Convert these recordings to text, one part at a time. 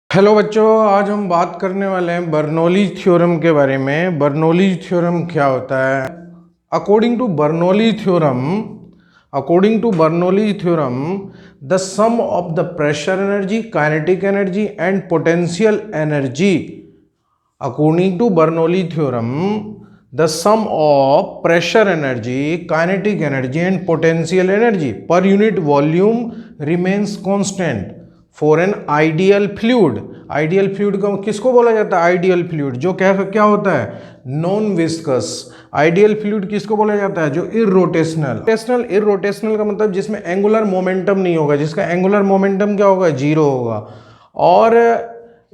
Hello बच्चों, आज हम बात करने वाले हैं बर्नौली थ्योरम के बारे में। बर्नौली थ्योरम क्या होता है? According to Bernoulli theorem the sum of the pressure energy, kinetic energy and potential energy. According to Bernoulli theorem the sum of pressure energy, kinetic energy and potential energy per unit volume remains constant for an ideal fluid। Ideal fluid को किसको बोला जाता है? Ideal fluid जो क्या होता है? Non viscous. Ideal fluid किसको बोला जाता है? जो इरोटेशनल का मतलब जिसमें एंगुलर मोमेंटम नहीं होगा, जिसका एंगुलर मोमेंटम क्या होगा? जीरो होगा। और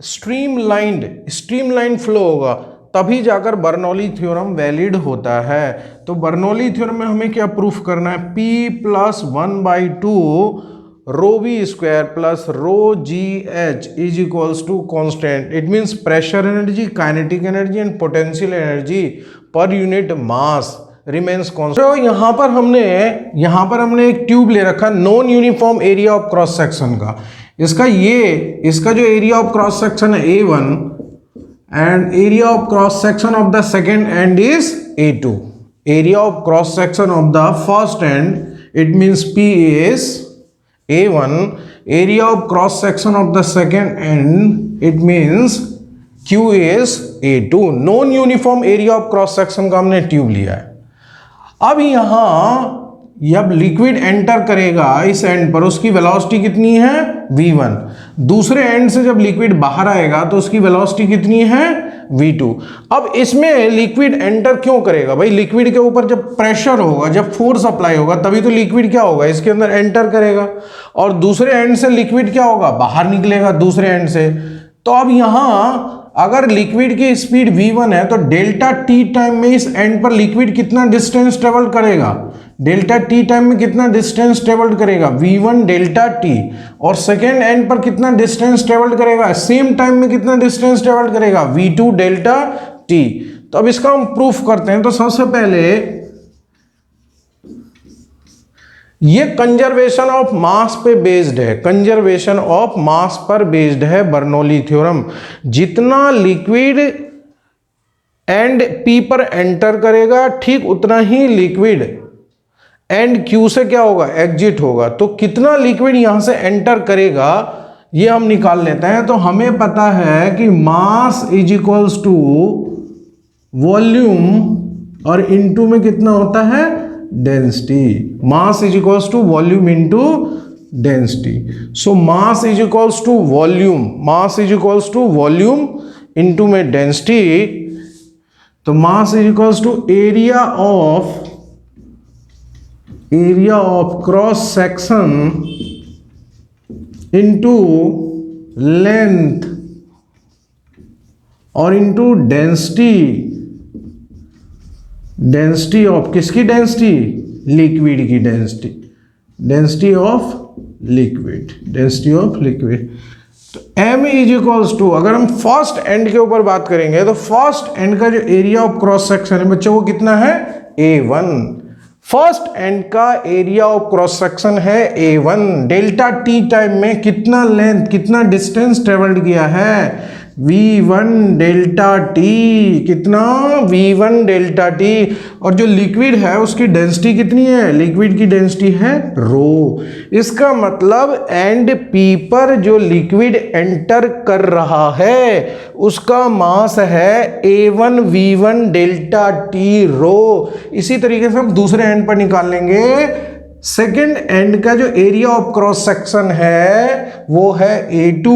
स्ट्रीमलाइन फ्लो होगा, तभी जाकर बर्नौली थ्योरम वैलिड होता है। तो बर्नौली थ्योरम में हमें क्या प्रूफ करना है? P plus 1/2 rho V square plus rho G H is equals to constant. It means pressure energy, kinetic energy and potential energy per unit mass remains constant. तो यहाँ पर हमने एक ट्यूब ले रखा non uniform area of cross section का। इसका जो एरिया ऑफ क्रॉस सेक्शन है A1 and area of cross section of the second end is A2. Area of cross section of the first end, it means P is A1. Area of cross section of the second end, it means Q is A2. Non uniform area of cross section का हमने tube लिया है। अब यहाँ जब liquid enter करेगा इस and पर, उसकी वेलोसिटी कितनी है? v1। दूसरे एंड से जब लिक्विड बाहर आएगा तो उसकी वेलोसिटी कितनी है? v2। अब इसमें लिक्विड एंटर क्यों करेगा भाई? लिक्विड के ऊपर जब प्रेशर होगा, जब फोर्स अप्लाई होगा, तभी तो लिक्विड क्या होगा? इसके अंदर एंटर करेगा। और दूसरे एंड से लिक्विड क्या होगा? बाहर निकलेगा दूसरे एंड से। तो अब यहां अगर लिक्विड की स्पीड v1 है तो डेल्टा टी टाइम में इस एंड पर लिक्विड कितना डिस्टेंस ट्रेवल करेगा? डेल्टा टी टाइम में कितना डिस्टेंस ट्रेवल करेगा? v1 delta T. और सेकेंड एंड पर कितना डिस्टेंस ट्रेवल करेगा? सेम टाइम में कितना डिस्टेंस ट्रेवल करेगा? v2 delta T. तो अब इसका हम प्रूफ करते हैं। तो सबसे पहले ये कंजर्वेशन ऑफ मास पे बेस्ड है, कंजर्वेशन ऑफ मास पर बेस्ड है बर्नौली थ्योरम। जितना लिक्विड एंड पी पर एंटर करेगा, ठीक उतना ही लिक्विड एंड क्यू से क्या होगा? एग्जिट होगा। तो कितना लिक्विड यहां से एंटर करेगा ये हम निकाल लेते हैं। तो हमें पता है कि mass is equals to volume और इनटू में कितना होता है? Density. Mass is equals to volume into density. So mass is equals to volume into में डेंसिटी। तो mass is equals to area of cross section into length और into density of किसकी density? Liquid की density of liquid. तो m is equals to, अगर हम first and के ऊपर बात करेंगे तो फर्स्ट एंड का जो एरिया ऑफ क्रॉस सेक्शन है बच्चों वो कितना है? A1। फर्स्ट एंड का एरिया ऑफ क्रॉस सेक्शन है A1। डेल्टा टी टाइम में कितना लेंथ, कितना डिस्टेंस ट्रेवल्ड किया है? v1 delta T. कितना? v1 delta T. और जो लिक्विड है उसकी डेंसिटी कितनी है? लिक्विड की डेंसिटी है रो। इसका मतलब एंड पी पर जो लिक्विड एंटर कर रहा है उसका मास है A1 v1 डेल्टा टी रो। इसी तरीके से हम दूसरे एंड पर निकाल लेंगे। सेकेंड एंड का जो एरिया ऑफ क्रॉस सेक्शन है वो है A2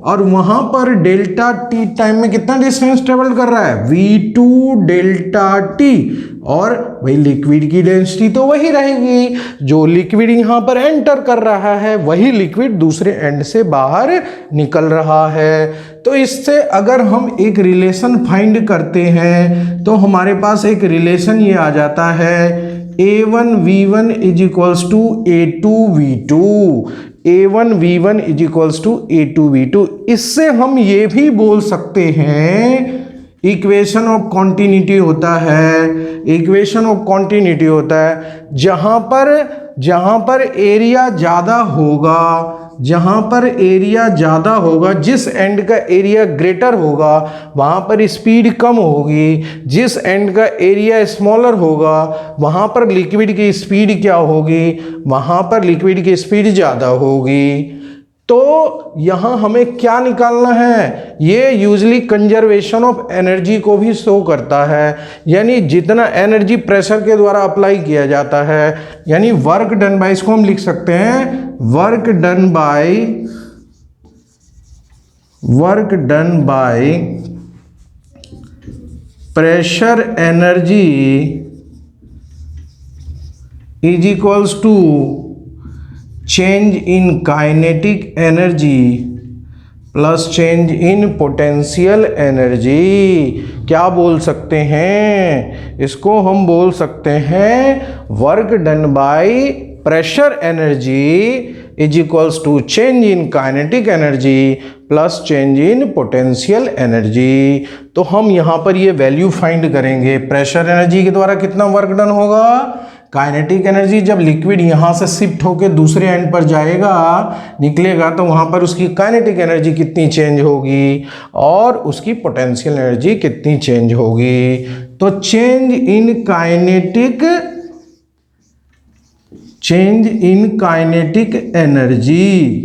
और वहां पर डेल्टा टी टाइम में कितना डिस्टेंस ट्रेवल कर रहा है? v2 delta T. और भाई लिक्विड की डेंसिटी तो वही रहेगी, जो लिक्विड यहां पर एंटर कर रहा है वही लिक्विड दूसरे एंड से बाहर निकल रहा है। तो इससे अगर हम एक रिलेशन फाइंड करते हैं तो हमारे पास एक रिलेशन ये आ जाता है A1 V1 is equals to A2 V2। A1 V1 is equals to A2 V2। इससे हम ये भी बोल सकते हैं इक्वेशन ऑफ कॉन्टिन्यूटी होता है, जहां पर एरिया ज्यादा होगा, जहां पर एरिया ज़्यादा होगा, जिस एंड का एरिया ग्रेटर होगा वहां पर स्पीड कम होगी, जिस एंड का एरिया स्मॉलर होगा वहां पर लिक्विड की स्पीड क्या होगी, वहां पर लिक्विड की स्पीड ज़्यादा होगी। तो यहां हमें क्या निकालना है, ये यूजली कंजर्वेशन ऑफ एनर्जी को भी शो करता है, यानी जितना एनर्जी प्रेशर के द्वारा अप्लाई किया जाता है, यानी वर्क डन बाय, इसको हम लिख सकते हैं work done by pressure energy is equals to change in kinetic energy plus change in potential energy. क्या बोल सकते हैं इसको, हम बोल सकते हैं work done by pressure energy is equals to change in kinetic energy plus change in potential energy. तो हम यहाँ पर ये वैल्यू फाइंड करेंगे, प्रेशर एनर्जी के द्वारा कितना वर्क डन होगा, काइनेटिक एनर्जी जब लिक्विड यहाँ से शिफ्ट होकर दूसरे एंड पर जाएगा निकलेगा तो वहाँ पर उसकी काइनेटिक एनर्जी कितनी चेंज होगी और उसकी पोटेंशियल एनर्जी कितनी चेंज होगी। तो चेंज इन काइनेटिक एनर्जी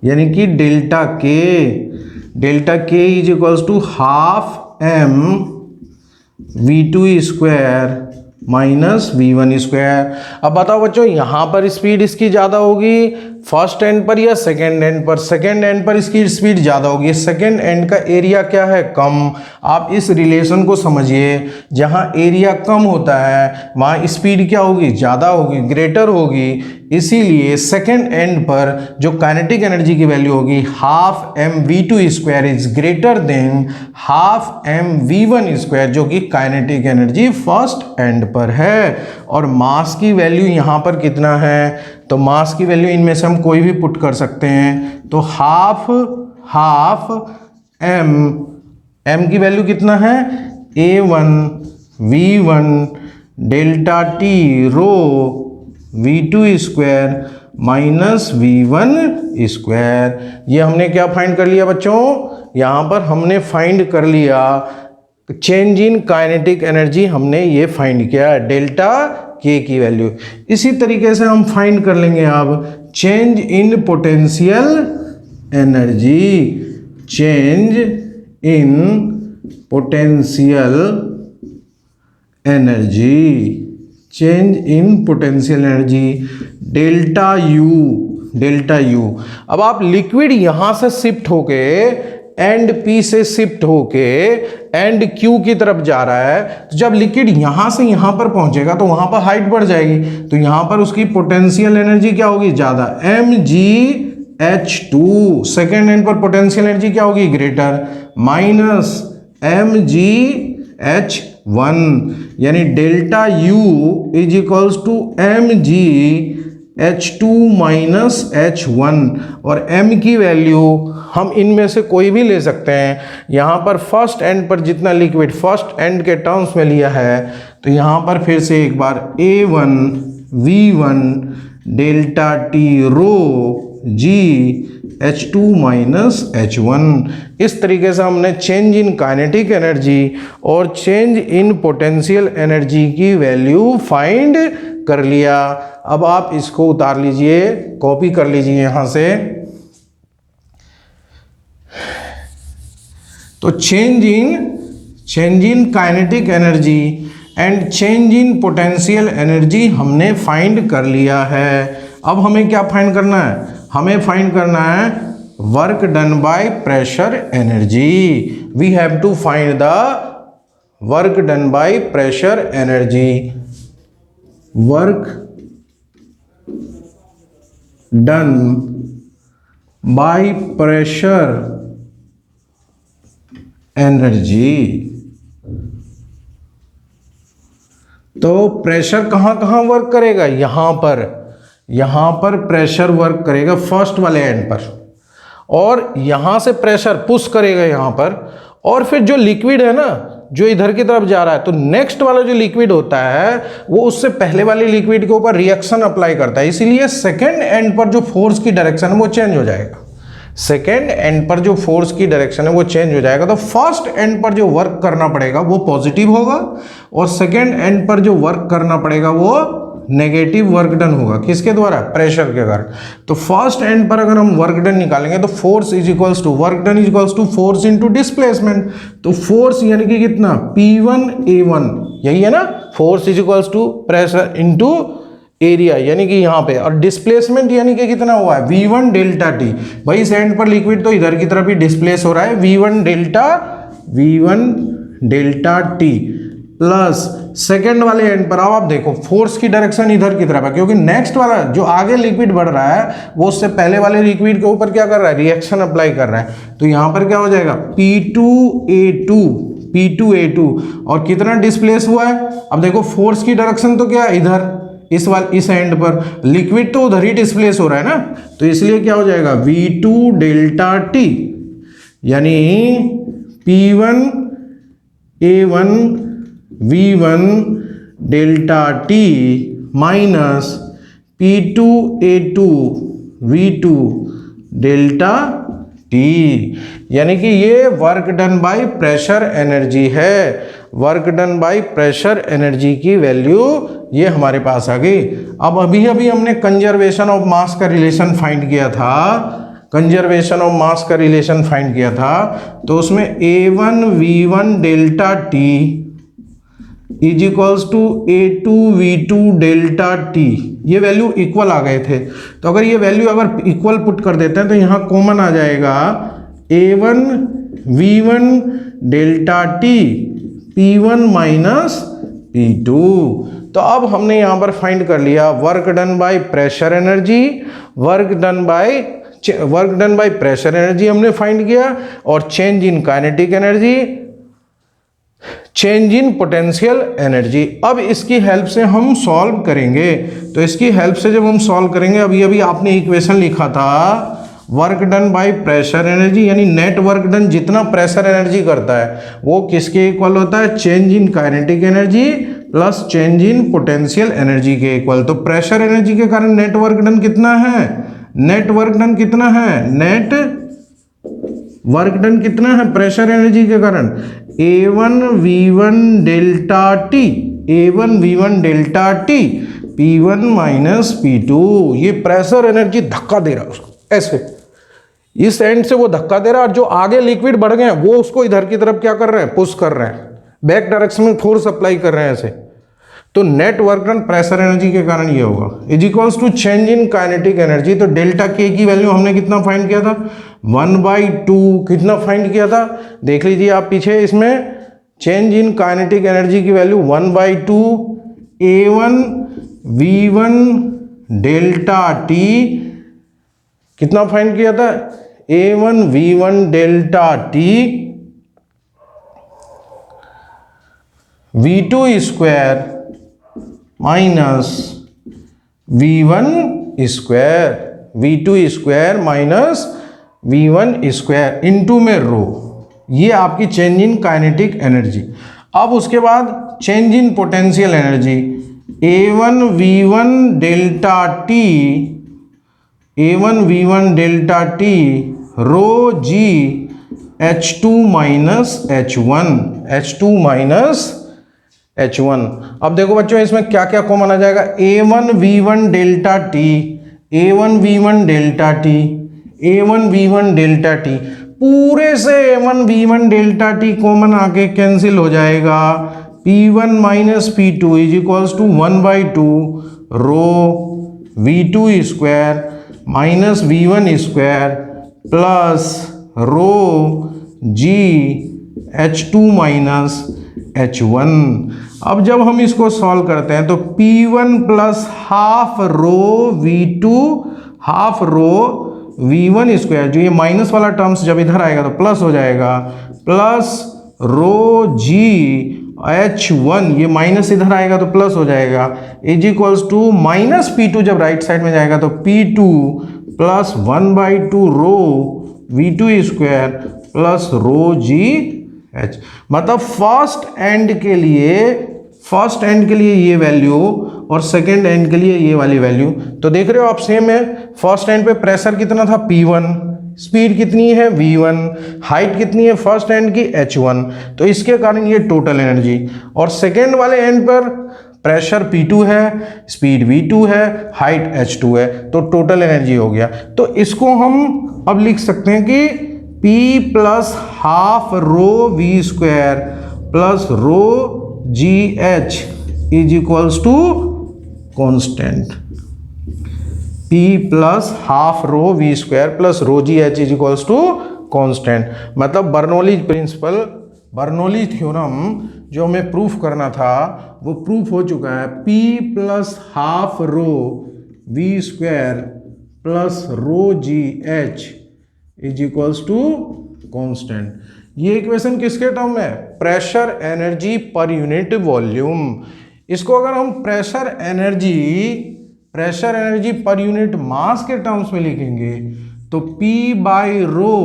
यानी कि delta K is equals to half m v2 square minus v1 square. अब बताओ बच्चों, यहाँ पर स्पीड इसकी ज़्यादा होगी फर्स्ट एंड पर या सेकेंड एंड पर, सेकेंड एंड पर इसकी स्पीड ज़्यादा होगी, सेकेंड एंड का एरिया क्या है, कम। आप इस रिलेशन को समझिए, जहाँ एरिया कम होता है वहाँ स्पीड क्या होगी, ज़्यादा होगी, ग्रेटर होगी। इसीलिए सेकेंड एंड पर जो काइनेटिक एनर्जी की वैल्यू होगी half m v2 square is greater than half m v1 square, जो कि काइनेटिक एनर्जी फर्स्ट एंड पर है। और मास की वैल्यू यहाँ पर कितना है, तो मास की वैल्यू इनमें से हम कोई भी पुट कर सकते हैं। तो हाफ m की वैल्यू कितना है, a1 v1 डेल्टा t रो v2 square minus v1 square. ये हमने क्या फाइंड कर लिया बच्चों, यहाँ पर हमने फाइंड कर लिया चेंज इन काइनेटिक एनर्जी, हमने ये फाइंड किया डेल्टा के की वैल्यू। इसी तरीके से हम फाइंड कर लेंगे अब change in potential energy, change in potential energy, change in potential energy delta U. अब आप लिक्विड यहां से शिफ्ट होके एंड P से शिफ्ट होके एंड Q की तरफ जा रहा है, तो जब लिक्विड यहां से यहां पर पहुंचेगा तो वहां पर हाइट बढ़ जाएगी, तो यहां पर उसकी पोटेंशियल एनर्जी क्या होगी, ज्यादा, mgh2। सेकेंड एंड पर पोटेंशियल एनर्जी क्या होगी, ग्रेटर, माइनस mgh1, यानी delta U is equals to mgh2 minus h1। और m की वैल्यू हम इनमें से कोई भी ले सकते हैं। यहाँ पर फर्स्ट एंड पर जितना लिक्विड फर्स्ट एंड के टर्म्स में लिया है, तो यहाँ पर फिर से एक बार a1 v1 डेल्टा t रो g h2 माइनस h1। इस तरीके से हमने चेंज इन काइनेटिक एनर्जी और चेंज इन पोटेंशियल एनर्जी की वैल्यू फाइंड कर लिया। अब आप इसको उतार लीजिए, कॉपी कर लीजिए यहाँ से। तो change in kinetic energy and change in potential energy हमने फाइंड कर लिया है। अब हमें क्या फाइंड करना है, हमें फाइंड करना है work done by pressure energy. We have to find the work done by pressure energy. Work done by pressure energy. तो प्रेशर कहां कहां वर्क करेगा, यहां पर प्रेशर वर्क करेगा फर्स्ट वाले एंड पर, और यहां से प्रेशर पुश करेगा यहां पर, और फिर जो लिक्विड है ना, जो इधर की तरफ जा रहा है, तो नेक्स्ट वाला जो लिक्विड होता है वो उससे पहले वाले लिक्विड के ऊपर रिएक्शन अप्लाई करता है, इसीलिए सेकेंड एंड पर जो फोर्स की डायरेक्शन है वो चेंज हो जाएगा। सेकेंड एंड पर जो फोर्स की डायरेक्शन है वो चेंज हो जाएगा। तो फर्स्ट एंड पर जो वर्क करना पड़ेगा वो पॉजिटिव होगा और सेकेंड एंड पर जो वर्क करना पड़ेगा वो नेगेटिव वर्क डन होगा। किसके द्वारा? प्रेशर के कारण। तो फर्स्ट एंड पर अगर हम वर्क डन निकालेंगे तो force is equals to work done is equals to force into displacement. तो फोर्स यानी कि कितना? P1A1, यही है ना, force is equals to pressure into area यानी कि यहाँ पे, और डिस्प्लेसमेंट यानी कि कितना हुआ है? V1 delta T. भाई इस एंड पर लिक्विड तो इधर की तरफ ही डिस्प्लेस हो रहा है, V1 delta T plus second वाले एंड पर आओ, आप देखो फोर्स की डायरेक्शन इधर की तरफ है, क्योंकि नेक्स्ट वाला जो आगे लिक्विड बढ़ रहा है वो उससे पहले वाले लिक्विड के ऊपर क्या कर रहा है? रिएक्शन अप्लाई कर रहा है। तो यहां पर क्या हो जाएगा? P2A2 और कितना डिस्प्लेस हुआ है? अब देखो फोर्स की डायरेक्शन तो क्या है? इधर, इस एंड पर, लिक्विड तो उधर ही डिस्प्लेस हो रहा है ना, तो इसलिए क्या हो जाएगा? V2 डेल्टा टी यानी P1A1 V1 delta t minus P2A2 V2 delta t, यानी कि ये work done by pressure energy है। Work done by pressure energy की वैल्यू ये हमारे पास आ गई। अब अभी हमने कंजर्वेशन ऑफ मास का रिलेशन फाइंड किया था, कंजर्वेशन ऑफ मास का रिलेशन फाइंड किया था, तो उसमें A1 V1 delta T is equals to A2 V2 delta T, ये वैल्यू इक्वल आ गए थे। तो अगर ये वैल्यू अगर इक्वल पुट कर देते हैं तो यहाँ कॉमन आ जाएगा A1 V1 delta T P1 minus P2। तो अब हमने यहाँ पर फाइंड कर लिया work done by pressure energy, work done by pressure energy हमने फाइंड किया, और change in kinetic energy, change in potential energy. अब इसकी हेल्प से हम सॉल्व करेंगे। तो इसकी हेल्प से जब हम सॉल्व करेंगे, अभी आपने इक्वेशन लिखा था work done by pressure energy, यानी नेट वर्क डन जितना प्रेशर एनर्जी करता है वो किसके इक्वल होता है? Change in kinetic energy plus change in potential energy के इक्वल। तो प्रेशर एनर्जी के कारण नेट वर्क डन कितना है? नेट वर्क डन कितना है? नेट वर्क डन कितना है प्रेशर एनर्जी के कारण? A1 V1 delta T, A1 V1 delta T P1 minus P2। ये प्रेशर एनर्जी धक्का दे रहा है उसको, ऐसे इस एंड से वो धक्का दे रहा है, और जो आगे लिक्विड बढ़ गए हैं वो उसको इधर की तरफ क्या कर रहे हैं? पुश कर रहे हैं, बैक डायरेक्शन में फोर्स अप्लाई कर रहे हैं ऐसे। तो net work done pressure energy के कारण ये होगा is equals to change in kinetic energy. तो डेल्टा के की वैल्यू हमने कितना फाइंड किया था? 1/2। कितना फाइंड किया था? देख लीजिए आप पीछे, इसमें चेंज इन काइनेटिक एनर्जी की value 1/2 A1 V1 delta T, कितना फाइंड किया था? A1 V1 delta T V2 square minus V1 square, V2 square minus V1 square into में रो, ये आपकी चेंज इन काइनेटिक एनर्जी। अब उसके बाद change in potential energy, A1 V1 delta T, A1 V1 delta T rho G H2 minus H1, H2 minus H1। अब देखो बच्चों इसमें क्या क्या कॉमन आ जाएगा? A1 V1 delta T, A1 V1 delta T, A1 V1 delta T, पूरे से A1 V1 delta T common आके कैंसिल हो जाएगा। P1 minus P2 is equals to 1/2 rho V2 square minus V1 square plus rho G H2 minus H1। अब जब हम इसको solve करते हैं तो P1 प्लस हाफ रो V2 half rho V1 square, जो ये माइनस वाला टर्म्स जब इधर आएगा तो प्लस हो जाएगा, प्लस रो जी H1, ये माइनस इधर आएगा तो प्लस हो जाएगा, is equals to minus P2 जब राइट साइड में जाएगा तो P2 plus 1/2 rho V2 square plus rho G H. मतलब फर्स्ट एंड के लिए ये वैल्यू और सेकेंड एंड के लिए ये वाली वैल्यू। तो देख रहे हो आप, सेम है। फर्स्ट एंड पे प्रेशर कितना था P1, स्पीड कितनी है V1, हाइट कितनी है फर्स्ट एंड की H1। तो इसके कारण ये टोटल एनर्जी। और सेकेंड वाले एंड पर प्रेशर P2 है, स्पीड V2 है, हाइट H2 है, तो टोटल एनर्जी हो गया। तो इसको हम अब लिख सकते हैं कि P plus half rho V square plus rho GH is equals to constant. P plus half rho V square plus rho GH is equals to constant. मतलब बर्नौली प्रिंसिपल, बर्नौली थ्योरम जो हमें प्रूफ करना था वो proof हो चुका है। P plus half rho V square plus rho GH is equals to constant. ये इक्वेशन किसके टर्म है? Pressure energy per unit volume. इसको अगर हम pressure energy per unit mass के टर्म्स में लिखेंगे तो P by rho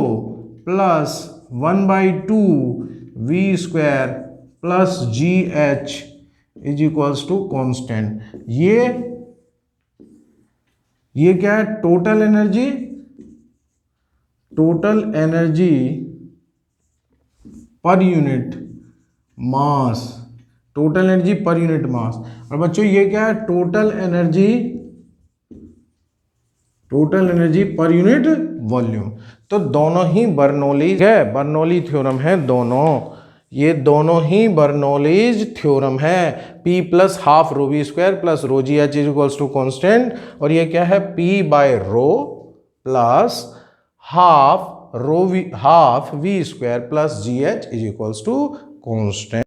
plus 1/2 V square plus GH is equals to constant. ये क्या है? Total energy per unit mass, total energy per unit mass. और बच्चों ये क्या है? Total energy per unit volume. तो दोनों ही बर्नौली थ्योरम है दोनों। ये दोनों ही बर्नौलीज थ्योरम है। P plus half rho V square plus rho GH is equals to constant. और ये क्या है? P by rho plus half V square plus GH is equals to constant.